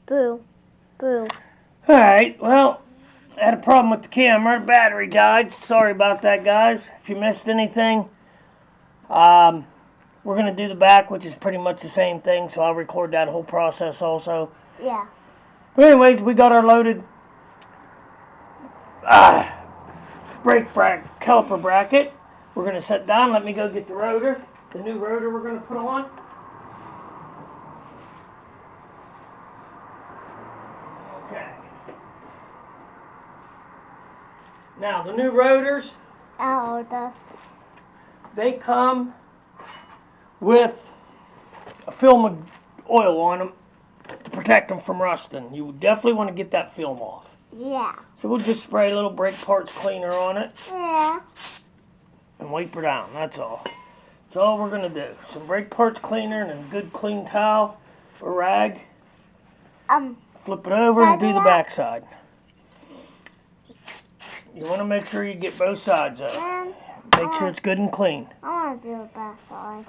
Boo. Boo. Alright, well, I had a problem with the camera. The battery died. Sorry about that, guys. If you missed anything, we're going to do the back, which is pretty much the same thing, so I'll record that whole process also. Yeah. But anyways, we got our loaded brake caliper bracket. We're going to set down. Let me go get the rotor. The new rotor we're going to put on. Okay. Now, the new rotors, they come with a film of oil on them to protect them from rusting. You definitely want to get that film off. Yeah. So we'll just spray a little brake parts cleaner on it. Yeah. And wipe her down, that's all. That's all we're going to do. Some brake parts cleaner and a good clean towel or rag. Flip it over and do the back side. You want to make sure you get both sides up. Make sure it's good and clean. I want to do the back side.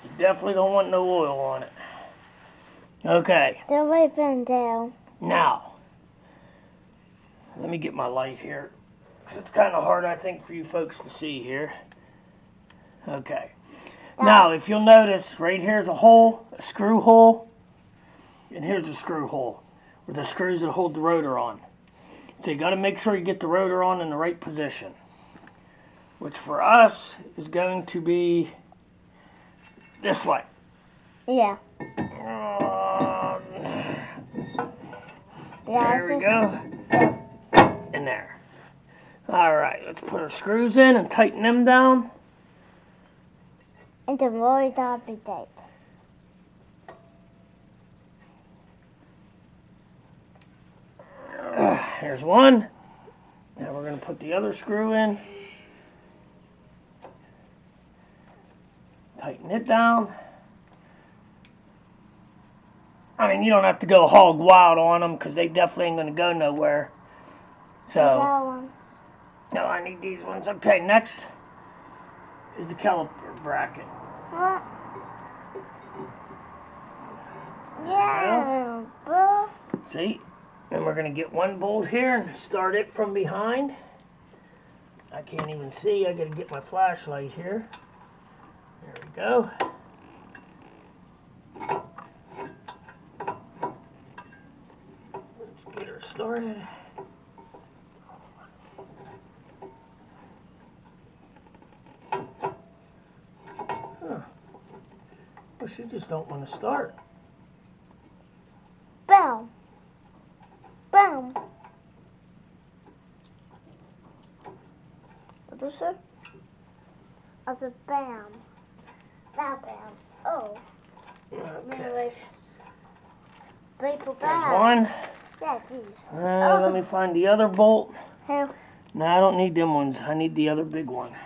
You definitely don't want no oil on it. Okay. They're wiping down. Now, let me get my light here. It's kind of hard, I think, for you folks to see here. Okay. Now, if you'll notice, right here's a hole, a screw hole, and here's a screw hole with the screws that hold the rotor on. So you got to make sure you get the rotor on in the right position, which for us is going to be this way. Yeah. There we go. In there. All right, let's put our screws in and tighten them down. And the roll down every day. Here's one. Now we're going to put the other screw in. Tighten it down. I mean, you don't have to go hog wild on them because they definitely ain't going to go nowhere. So, no, I need these ones. Okay, next is the caliper bracket. What? Yeah, bro. See? Then we're going to get one bolt here and start it from behind. I can't even see. I got to get my flashlight here. There we go. Let's get her started. Well, she just don't want to start. Bam. Bam. What is it? As a bam. Bam, bam. Oh. Okay. There's one. Yeah, these. Let me find the other bolt. Here. No, I don't need them ones. I need the other big one.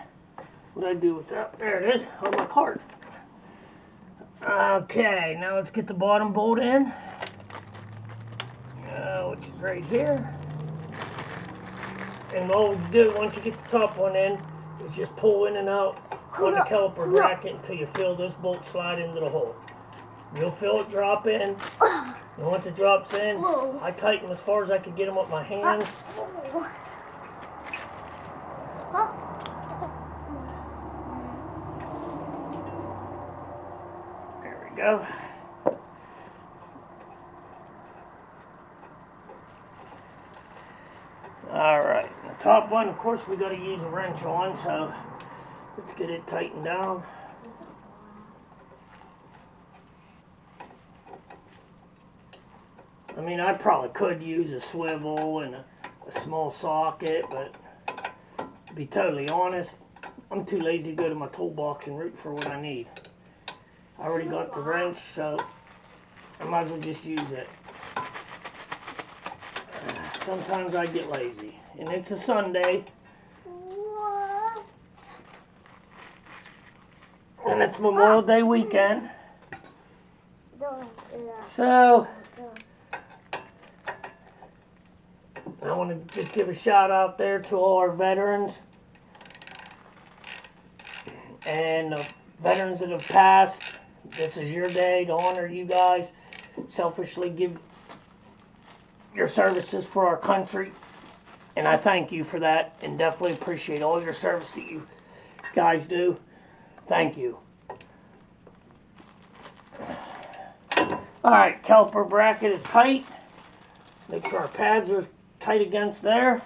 What do I do with that? There it is, on my cart. Okay, now let's get the bottom bolt in, which is right here. And all we do once you get the top one in is just pull in and out on the caliper bracket until you feel this bolt slide into the hole. You'll feel it drop in, and once it drops in, I tighten as far as I can get them with my hands. There we go. Alright, the top one, of course, we got to use a wrench on, so let's get it tightened down. I mean, I probably could use a swivel and a small socket, but to be totally honest, I'm too lazy to go to my toolbox and root for what I need. I already got the wrench, so I might as well just use it. Sometimes I get lazy, and it's a Sunday. What? And it's Memorial Day weekend. Don't do that. So, I want to just give a shout out there to all our veterans. And the veterans that have passed, this is your day to honor you guys. selfishly give your services for our country. And I thank you for that and definitely appreciate all your service that you guys do. Thank you. Alright, caliper bracket is tight. Make sure our pads are tight against there.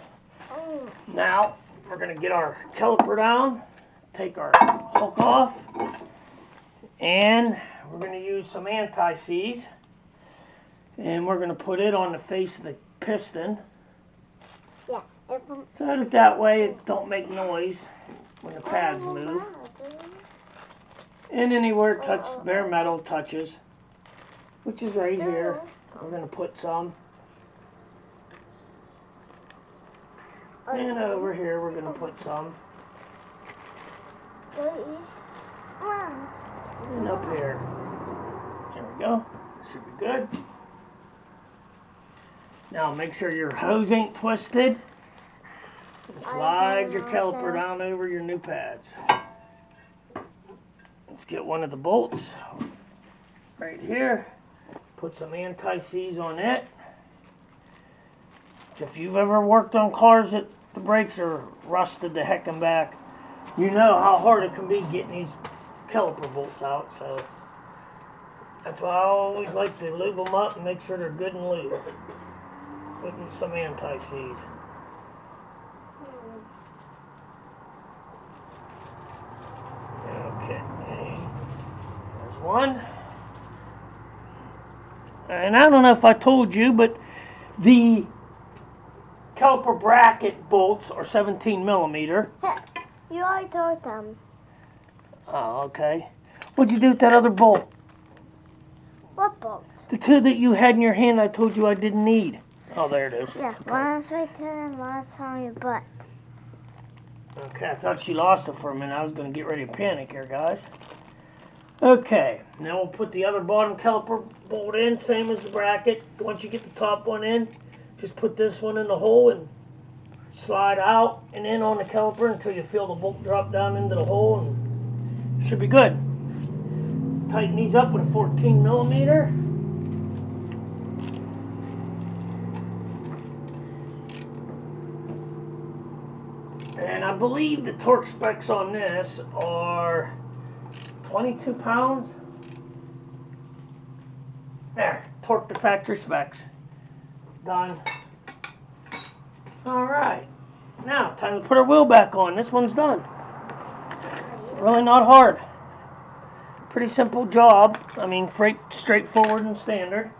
Now, we're going to get our caliper down, take our hook off, and we're going to use some anti-seize. And we're going to put it on the face of the piston. Yeah. So that way it don't make noise when the pads move. And anywhere bare metal touches, which is right here, we're going to put some. And over here we're going to put some. And up here. There we go. Should be good. Now make sure your hose ain't twisted. Slide your caliper down over your new pads. Let's get one of the bolts right here. Put some anti-seize on it. If you've ever worked on cars that the brakes are rusted to heck and back, you know how hard it can be getting these caliper bolts out. So that's why I always like to lube them up and make sure they're good and lubed. With some anti-seize. Okay. There's one. And I don't know if I told you, but the caliper bracket bolts are 17 millimeter. You already told them. Oh, okay. What'd you do with that other bolt? What bolt? The two that you had in your hand I told you I didn't need. Oh, there it is. Yeah, okay. one's right there and one's on your butt. Okay, I thought she lost it for a minute. I was going to get ready to panic here, guys. Okay, now we'll put the other bottom caliper bolt in, same as the bracket. Once you get the top one in, just put this one in the hole and slide out and in on the caliper until you feel the bolt drop down into the hole, and it should be good. Tighten these up with a 14 millimeter. And I believe the torque specs on this are 22 pounds. There, torque to factory specs. Done. Alright, now time to put our wheel back on. This one's done. Really not hard. Pretty simple job. I mean, straightforward and standard.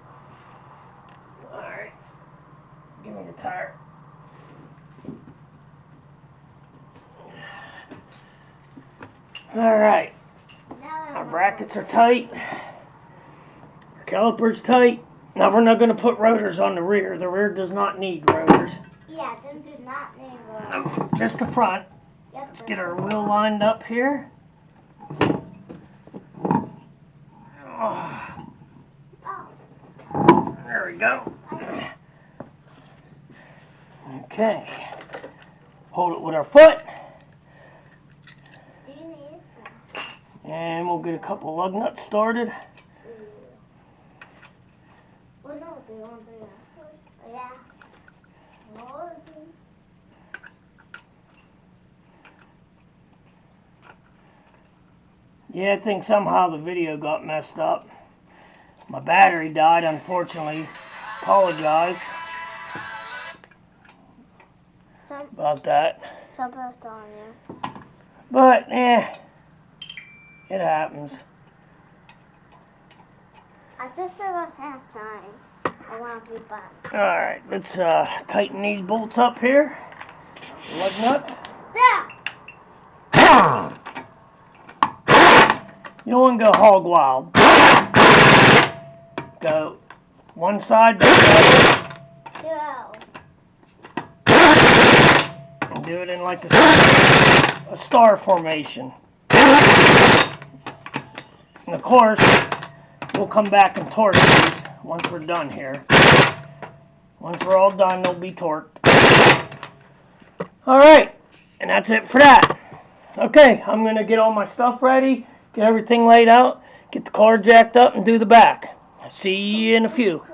Alright, give me the tire. Alright, our brackets are tight, our caliper's tight. Now we're not going to put rotors on the rear. The rear does not need rotors. Yeah, them do not need rotors. No, just the front. Yep, Let's get our wheel lined up here. Oh, there we go. Okay, hold it with our foot. And we'll get a couple lug nuts started. Well, no, they won't do that. Yeah. Yeah, I think somehow the video got messed up. My battery died, unfortunately. Apologize about that. Something's on you. But, it happens. I just saw a sunshine. I want to be back. Alright, let's tighten these bolts up here. Lug nuts. There! You don't want to go hog wild. Go one side, the other. Go. And do it in like a star formation. And of course, we'll come back and torque these once we're done here. Once we're all done, they'll be torqued. Alright, and that's it for that. Okay, I'm going to get all my stuff ready, get everything laid out, get the car jacked up, and do the back. See you in a few.